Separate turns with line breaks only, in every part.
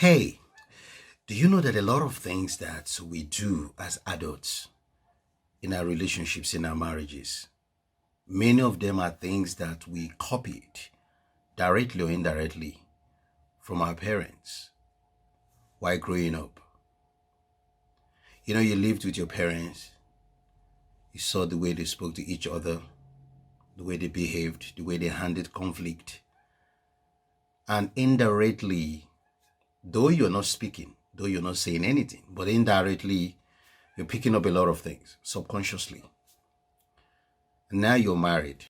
Hey, do you know that a lot of things that we do as adults in our relationships, in our marriages, many of them are things that we copied directly or indirectly from our parents while growing up? You lived with your parents, you saw the way they spoke to each other, the way they behaved, the way they handled conflict. And indirectly, though you're not speaking, though you're not saying anything, but indirectly, you're picking up a lot of things subconsciously. And now you're married.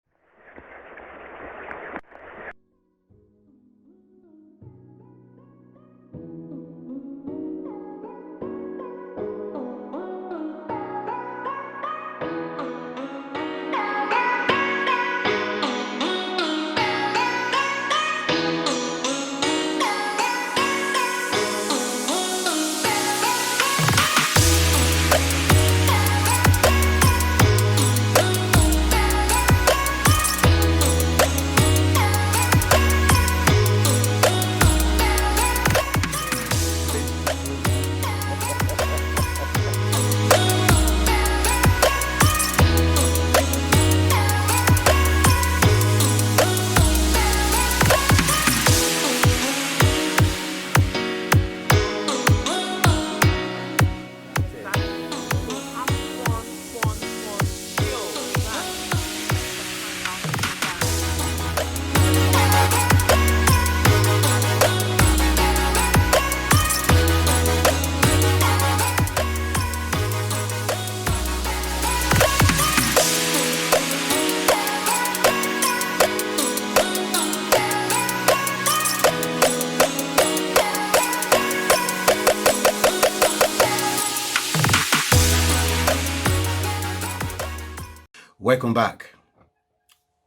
Welcome back.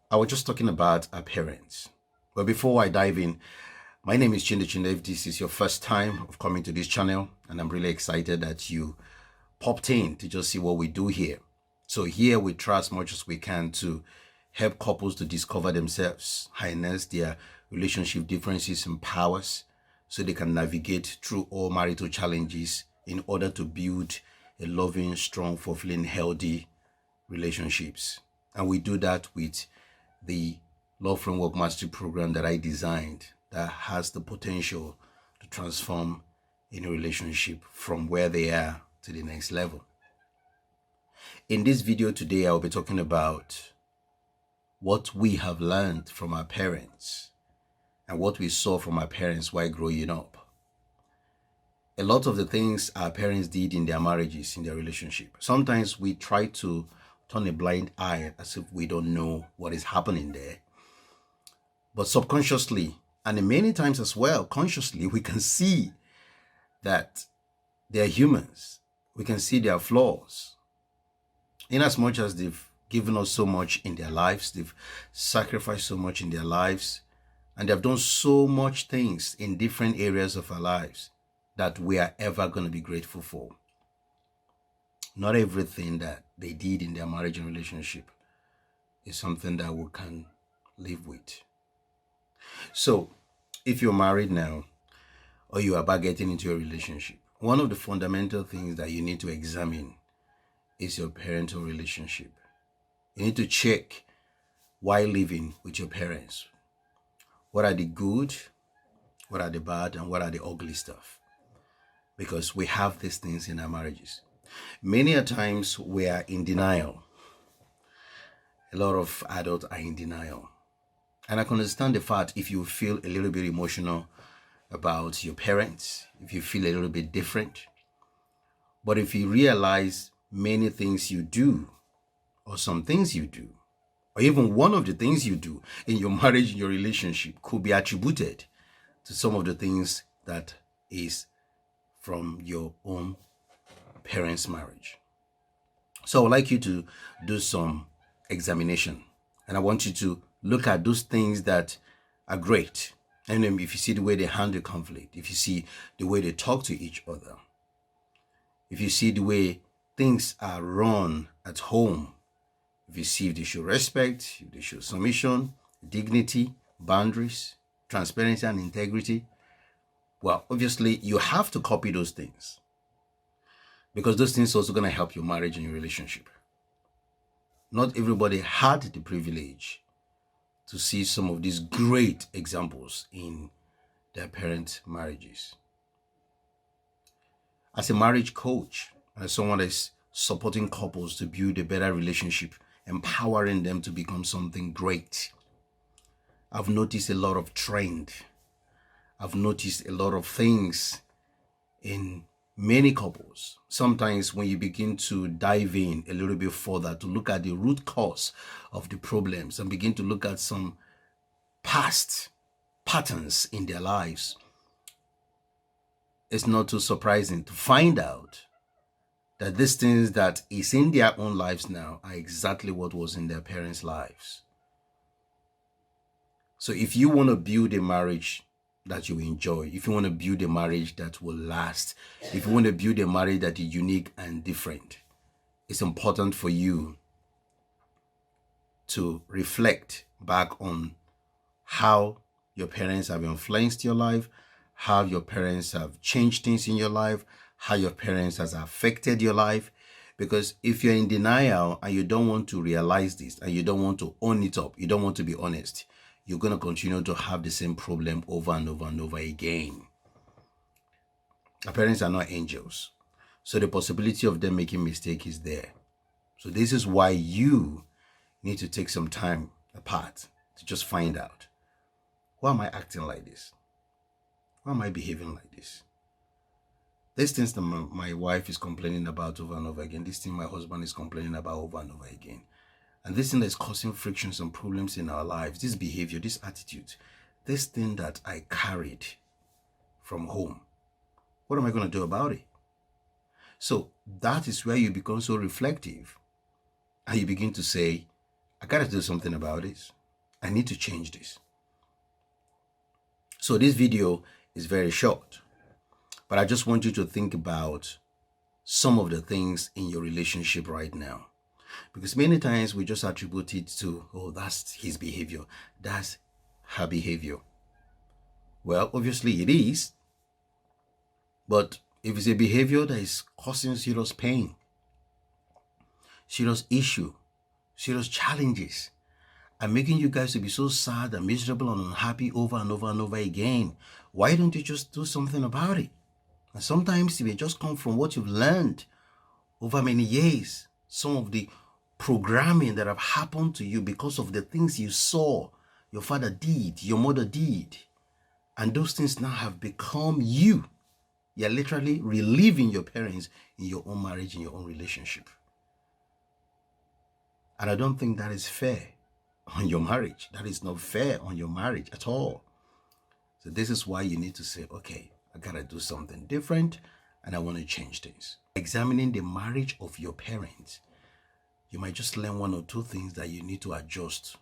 I was just talking about our parents. But before I dive in, my name is Chinde Chinde. If this is your first time of coming to this channel, and I'm really excited that you popped in to just see what we do here. So here we try as much as we can to help couples to discover themselves, harness their relationship differences and powers so they can navigate through all marital challenges in order to build a loving, strong, fulfilling, healthy relationships. And we do that with the Love Framework Mastery Program that I designed that has the potential to transform any relationship from where they are to the next level. In this video today, I'll be talking about what we have learned from our parents and what we saw from our parents while growing up. A lot of the things our parents did in their marriages, in their relationship, sometimes we try to turn a blind eye as if we don't know what is happening there. But subconsciously, and many times as well, consciously, we can see that they're humans. We can see their flaws. In as much as they've given us so much in their lives, they've sacrificed so much in their lives, and they've done so much things in different areas of our lives that we are ever going to be grateful for. Not everything that they did in their marriage and relationship is something that we can live with. So, if you're married now, or you are about getting into a relationship, one of the fundamental things that you need to examine is your parental relationship. You need to check while living with your parents. What are the good, what are the bad, and what are the ugly stuff? Because we have these things in our marriages. Many a times we are in denial. A lot of adults are in denial. And I can understand the fact if you feel a little bit emotional about your parents, if you feel a little bit different. But if you realize many things you do, or some things you do, or even one of the things you do in your marriage, in your relationship, could be attributed to some of the things that is from your own parents' marriage. So I would like you to do some examination, and I want you to look at those things that are great. And then if you see the way they handle conflict, if you see the way they talk to each other, if you see the way things are run at home, if you see if they show respect, if they show submission, dignity, boundaries, transparency, and integrity, Well, obviously, you have to copy those things because those things are also going to help your marriage and your relationship. Not everybody had the privilege to see some of these great examples in their parent marriages. As a marriage coach, as someone that's supporting couples to build a better relationship, empowering them to become something great, I've noticed a lot of trend. I've noticed a lot of things in many couples. Sometimes when you begin to dive in a little bit further to look at the root cause of the problems and begin to look at some past patterns in their lives, it's not too surprising to find out that these things that is in their own lives now are exactly what was in their parents' lives. So if you want to build a marriage that you enjoy, if you want to build a marriage that will last, if you want to build a marriage that is unique and different, it's important for you to reflect back on how your parents have influenced your life, how your parents have changed things in your life, how your parents has affected your life. Because if you're in denial and you don't want to realize this and you don't want to own it up, you don't want to be honest, you're going to continue to have the same problem over and over and over again. Our parents are not angels, so the possibility of them making mistake is there. So this is why you need to take some time apart to just find out, why am I acting like this? Why am I behaving like this? These things that my wife is complaining about over and over again, this thing my husband is complaining about over and over again, and this thing that is causing frictions and problems in our lives, this behavior, this attitude, this thing that I carried from home, what am I going to do about it? So that is where you become so reflective and you begin to say, I got to do something about this. I need to change this. So this video is very short, but I just want you to think about some of the things in your relationship right now. Because many times we just attribute it to, oh, that's his behavior, that's her behavior. Well, obviously it is. But if it's a behavior that is causing serious pain, serious issue, serious challenges, and making you guys to be so sad and miserable and unhappy over and over and over again, why don't you just do something about it? And sometimes it may just come from what you've learned over many years, some of the programming that have happened to you because of the things you saw your father did, your mother did, and those things now have become you. You're literally reliving your parents in your own marriage, in your own relationship. And I don't think that is fair on your marriage. That is not fair on your marriage at all. So this is why you need to say, okay, I gotta do something different and I want to change things. Examining the marriage of your parents, you might just learn one or two things that you need to adjust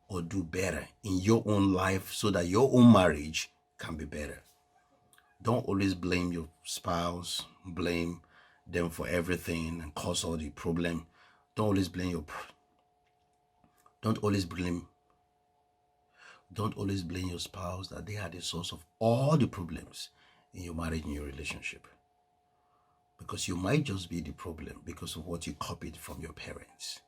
or do better in your own life so that your own marriage can be better. Don't always blame your spouse, blame them for everything and cause all the problem. Don't always blame your spouse that they are the source of all the problems in your marriage and your relationship. Because you might just be the problem because of what you copied from your parents.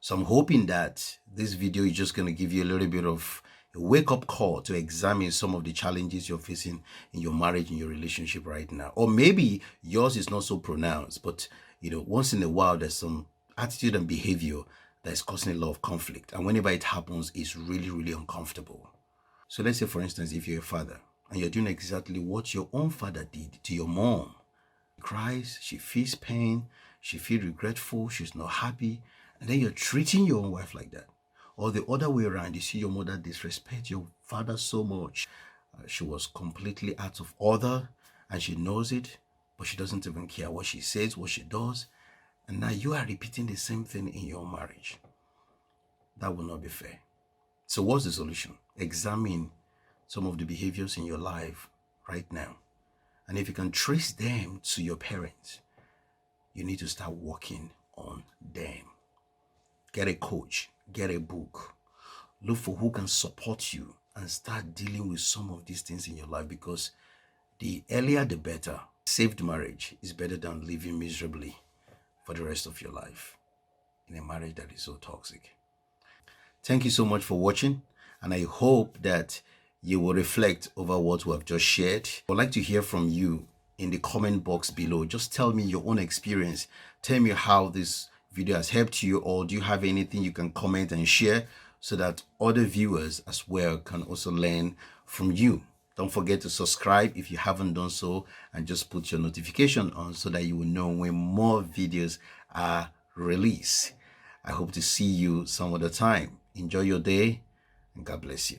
So I'm hoping that this video is just going to give you a little bit of a wake-up call to examine some of the challenges you're facing in your marriage and your relationship right now. Or maybe yours is not so pronounced, but once in a while there's some attitude and behavior that is causing a lot of conflict. And whenever it happens, it's really, really uncomfortable. So let's say, for instance, if you're a father and you're doing exactly what your own father did to your mom. She cries, she feels pain, she feels regretful, she's not happy, and then you're treating your own wife like that. Or the other way around, you see your mother disrespect your father so much. She was completely out of order and she knows it, but she doesn't even care what she says, what she does. And now you are repeating the same thing in your marriage. That will not be fair. So what's the solution? Examine some of the behaviors in your life right now. And if you can trace them to your parents, you need to start working on them. Get a coach, get a book, look for who can support you and start dealing with some of these things in your life, because The earlier the better. Saved marriage is better than living miserably for the rest of your life in a marriage that is so toxic. Thank you so much for watching, and I hope that you will reflect over what we have just shared. I'd like to hear from you in the comment box below. Just tell me your own experience. Tell me how this video has helped you, or do you have anything you can comment and share so that other viewers as well can also learn from you. Don't forget to subscribe if you haven't done so, and just put your notification on so that you will know when more videos are released. I hope to see you some other time. Enjoy your day, and God bless you.